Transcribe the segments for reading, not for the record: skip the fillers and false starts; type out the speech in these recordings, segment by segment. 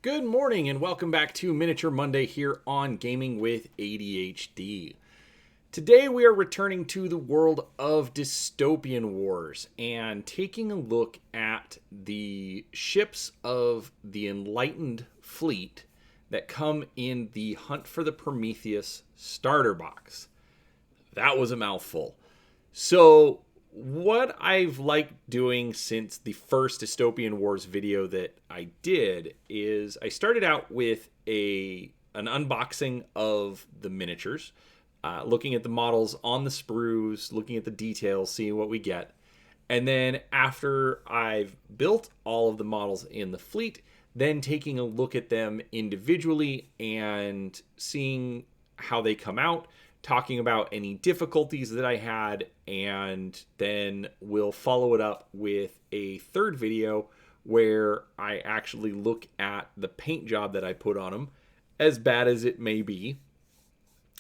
Good morning and welcome back to Miniature Monday here on Gaming with ADHD. Today we are returning to the world of Dystopian Wars and taking a look at the ships of the Enlightened fleet that come in the Hunt for the Prometheus starter box. That was a mouthful. So what I've liked doing since the first Dystopian Wars video that I did is I started out with an unboxing of the miniatures, looking at the models on the sprues, looking at the details, seeing what we get. And then after I've built all of the models in the fleet, then taking a look at them individually and seeing how they come out, talking about any difficulties that I had, and then we'll follow it up with a third video where I actually look at the paint job that I put on them, as bad as it may be.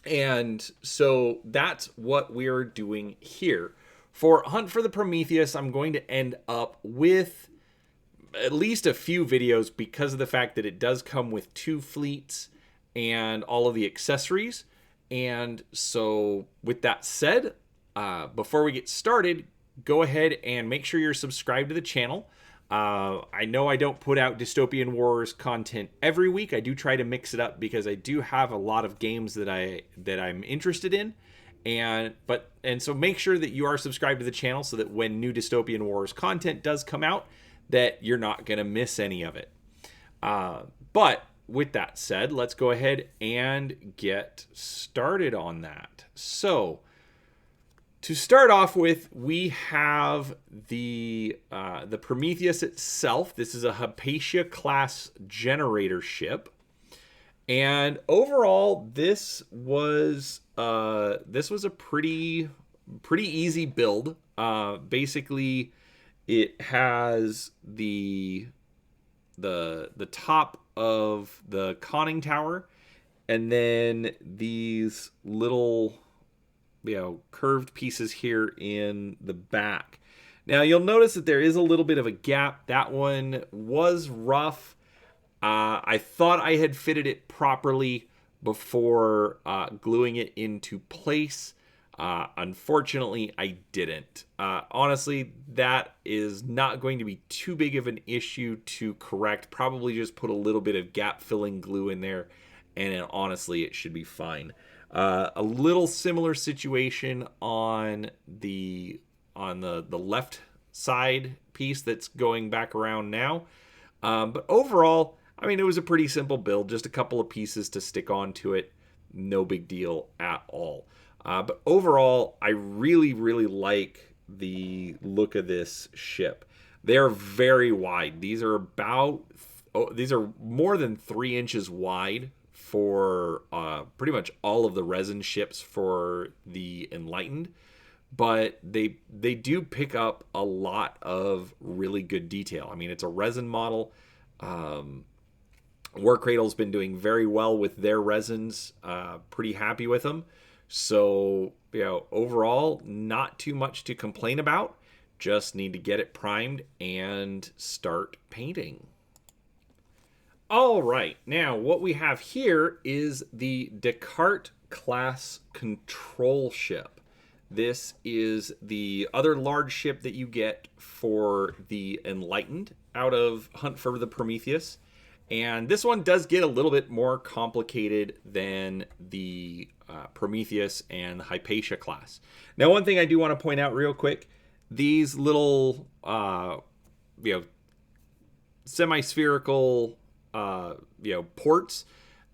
And so that's what we're doing here. For Hunt for the Prometheus, I'm going to end up with at least a few videos because of the fact that it does come with two fleets and all of the accessories. And so with that said, before we get started, go ahead and make sure you're subscribed to the channel. I know I don't put out Dystopian Wars content every week. I do try to mix it up because I do have a lot of games that I'm interested in. And so make sure that you are subscribed to the channel so that when new Dystopian Wars content does come out, that you're not going to miss any of it. But with that said, let's go ahead and get started on that. So, to start off with, we have the Prometheus itself. This is a Hypatia class generator ship, and overall, this was a pretty easy build. Basically, it has the top of the conning tower, and then these little, curved pieces here in the back. Now you'll notice that there is a little bit of a gap. That one was rough. I thought I had fitted it properly before gluing it into place. Unfortunately, I didn't. Honestly, that is not going to be too big of an issue to correct. Probably just put a little bit of gap filling glue in there, and honestly, it should be fine. A little similar situation on the left side piece that's going back around now. But overall, I mean, it was a pretty simple build. Just a couple of pieces to stick onto it. No big deal at all. But overall, I really like the look of this ship. They're very wide. These are more than 3 inches wide for pretty much all of the resin ships for the Enlightened. But they do pick up a lot of really good detail. I mean, it's a resin model. War Cradle's been doing very well with their resins. Pretty happy with them. So, overall, not too much to complain about. Just need to get it primed and start painting. All right, now what we have here is the Descartes class control ship. This is the other large ship that you get for the Enlightened out of Hunt for the Prometheus. And this one does get a little bit more complicated than the Prometheus and the Hypatia class. Now, one thing I do want to point out real quick, these little, semi-spherical, ports,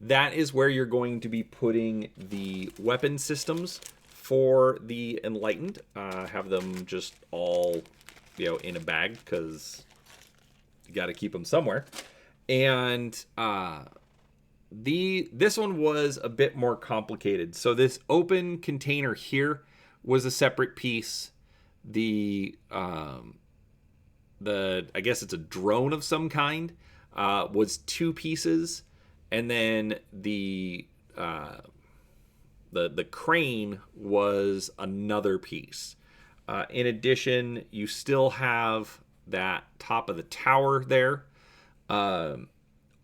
that is where you're going to be putting the weapon systems for the Enlightened. Have them just all, in a bag because you got to keep them somewhere. And this one was a bit more complicated. So this open container here was a separate piece. I guess it's a drone of some kind, was 2 pieces, and then the crane was another piece. In addition, you still have that top of the tower there.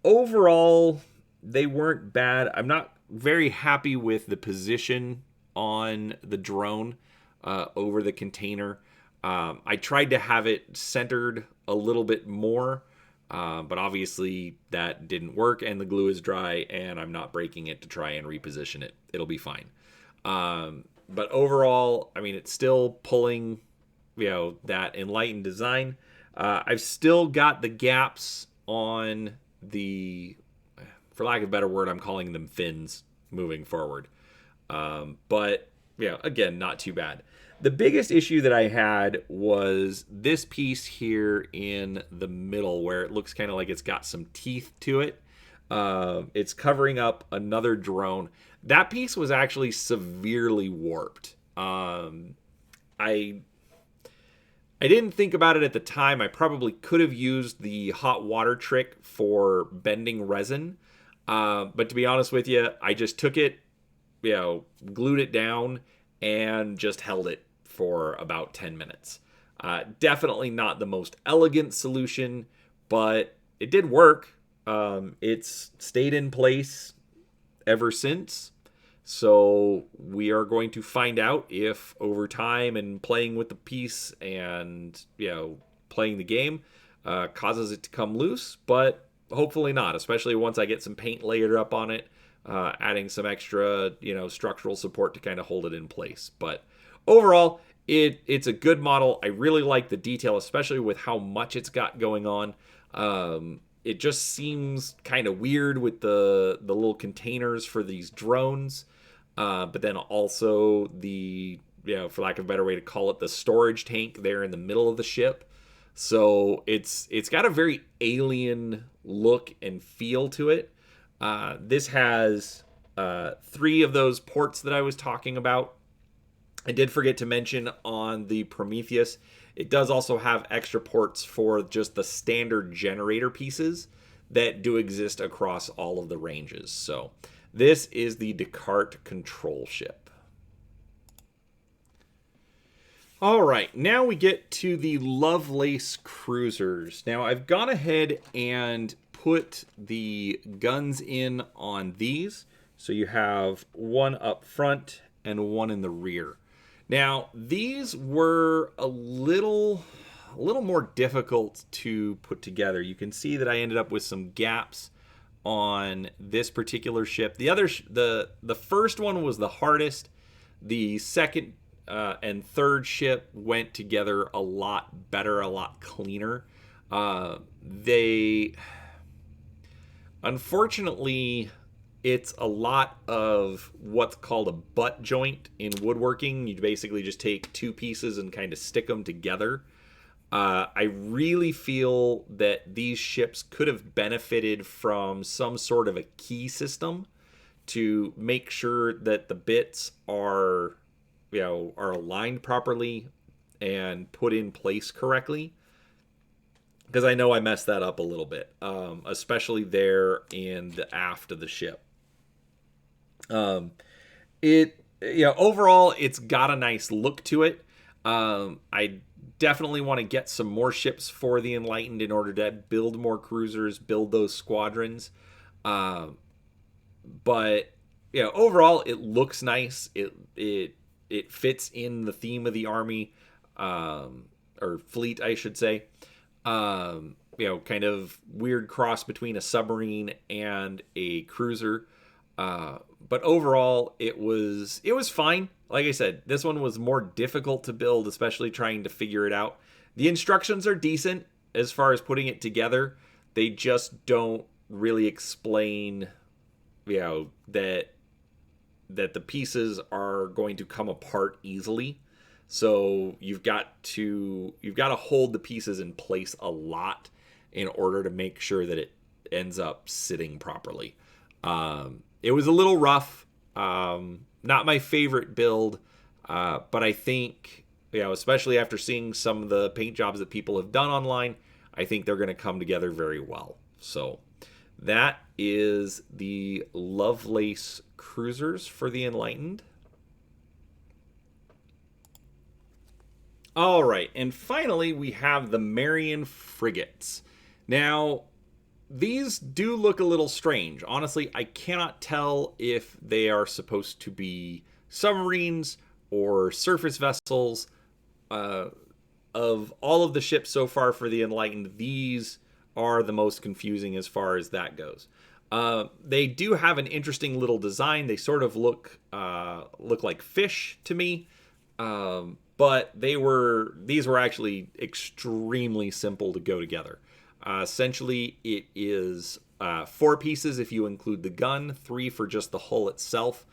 Overall, they weren't bad. I'm not very happy with the position on the drone over the container. I tried to have it centered a little bit more, but obviously that didn't work, and the glue is dry, and I'm not breaking it to try and reposition it. It'll be fine. But overall, I mean, it's still pulling, that Enlightened design. I've still got the gaps on the, for lack of a better word, I'm calling them fins moving forward. But, again, not too bad. The biggest issue that I had was this piece here in the middle where it looks kind of like it's got some teeth to it. It's covering up another drone. That piece was actually severely warped. I didn't think about it at the time. I probably could have used the hot water trick for bending resin. But to be honest with you, I just took it, glued it down, and just held it for about 10 minutes. Definitely not the most elegant solution, but it did work. It's stayed in place ever since. So we are going to find out if over time and playing with the piece and, playing the game causes it to come loose, but hopefully not, especially once I get some paint layered up on it, adding some extra, structural support to kind of hold it in place. But overall, it's a good model. I really like the detail, especially with how much it's got going on. It just seems kind of weird with the little containers for these drones. But then also the, for lack of a better way to call it, the storage tank there in the middle of the ship. So it's got a very alien look and feel to it. This has 3 of those ports that I was talking about. I did forget to mention on the Prometheus, it does also have extra ports for just the standard generator pieces that do exist across all of the ranges. So this is the Descartes control ship. All right, now we get to the Lovelace cruisers. Now I've gone ahead and put the guns in on these. So you have one up front and one in the rear. Now, these were a little more difficult to put together. You can see that I ended up with some gaps on this particular ship. The first one was the hardest. The second and third ship went together a lot better, a lot cleaner. Unfortunately, it's a lot of what's called a butt joint in woodworking. You basically just take 2 pieces and kind of stick them together. I really feel that these ships could have benefited from some sort of a key system to make sure that the bits are aligned properly and put in place correctly. Because I know I messed that up a little bit, especially there in the aft of the ship. Overall, it's got a nice look to it. I definitely want to get some more ships for the Enlightened in order to build more cruisers, build those squadrons. But overall, it looks nice. It fits in the theme of the army, or fleet, I should say. Kind of weird cross between a submarine and a cruiser. But overall, it was fine. Like I said, this one was more difficult to build, especially trying to figure it out. The instructions are decent as far as putting it together. They just don't really explain, that the pieces are going to come apart easily. So you've got to hold the pieces in place a lot in order to make sure that it ends up sitting properly. It was a little rough. Not my favorite build, but I think, especially after seeing some of the paint jobs that people have done online, I think they're going to come together very well. So that is the Lovelace cruisers for the Enlightened. All right, and finally we have the Marion frigates. Now, these do look a little strange. Honestly, I cannot tell if they are supposed to be submarines or surface vessels. Of all of the ships so far for the Enlightened, these are the most confusing as far as that goes. They do have an interesting little design. They sort of look like fish to me, but these were actually extremely simple to go together. Essentially, it is 4 pieces if you include the gun, 3 for just the hull itself.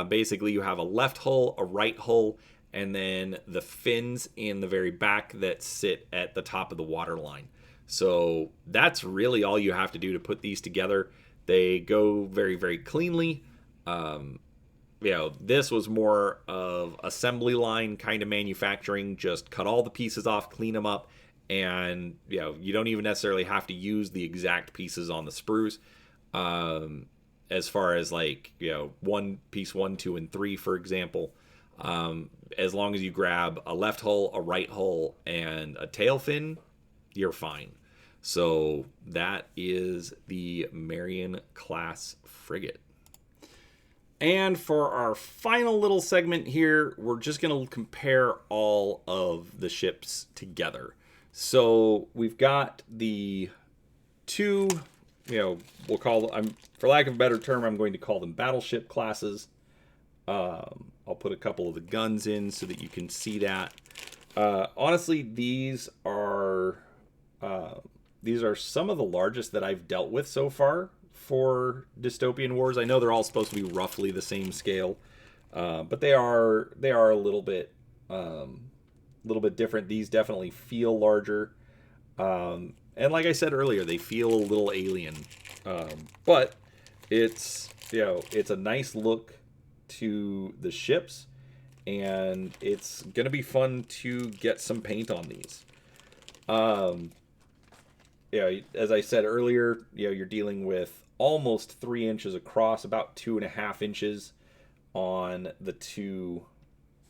Basically, you have a left hull, a right hull, and then the fins in the very back that sit at the top of the water line. So that's really all you have to do to put these together. They go very, very cleanly. This was more of assembly line kind of manufacturing. Just cut all the pieces off, clean them up, and you don't even necessarily have to use the exact pieces on the sprues. As far as one piece 1, 2, and 3, for example, as long as you grab a left hull, a right hull, and a tail fin, you're fine. So that is the Marion class frigate. And for our final little segment here, we're just going to compare all of the ships together. So we've got the 2, we'll call them, for lack of a better term, I'm going to call them battleship classes. I'll put a couple of the guns in so that you can see that. Honestly, these are some of the largest that I've dealt with so far for Dystopian Wars. I know they're all supposed to be roughly the same scale, but they are a little bit different. These definitely feel larger, and like I said earlier, they feel a little alien. But it's a nice look to the ships, and it's gonna be fun to get some paint on these. As I said earlier, you're dealing with almost 3 inches across, about 2.5 inches on the two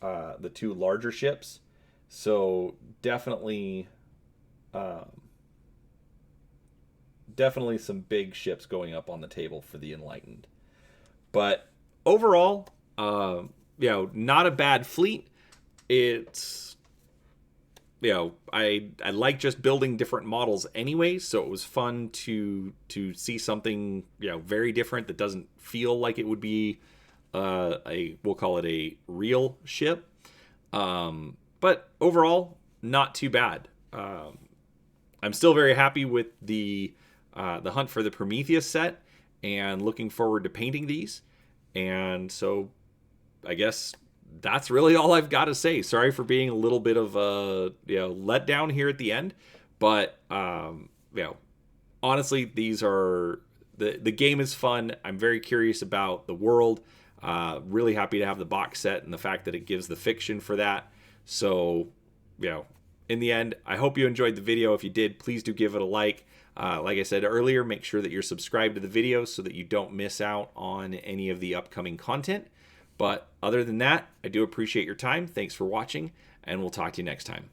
larger ships. So definitely some big ships going up on the table for the Enlightened. But overall, not a bad fleet. It's, I like just building different models anyway, so it was fun to see something, very different that doesn't feel like it would be we'll call it a real ship. But overall, not too bad. I'm still very happy with the hunt for the Prometheus set, and looking forward to painting these. And so I guess that's really all I've got to say. Sorry for being a little bit of a letdown here at the end, but honestly, these are the game is fun. I'm very curious about the world. Really happy to have the box set and the fact that it gives the fiction for that. So in the end, I hope you enjoyed the video. If you did, please do give it a like. Like I said earlier, make sure that you're subscribed to the video so that you don't miss out on any of the upcoming content. But other than that, I do appreciate your time. Thanks for watching, and we'll talk to you next time.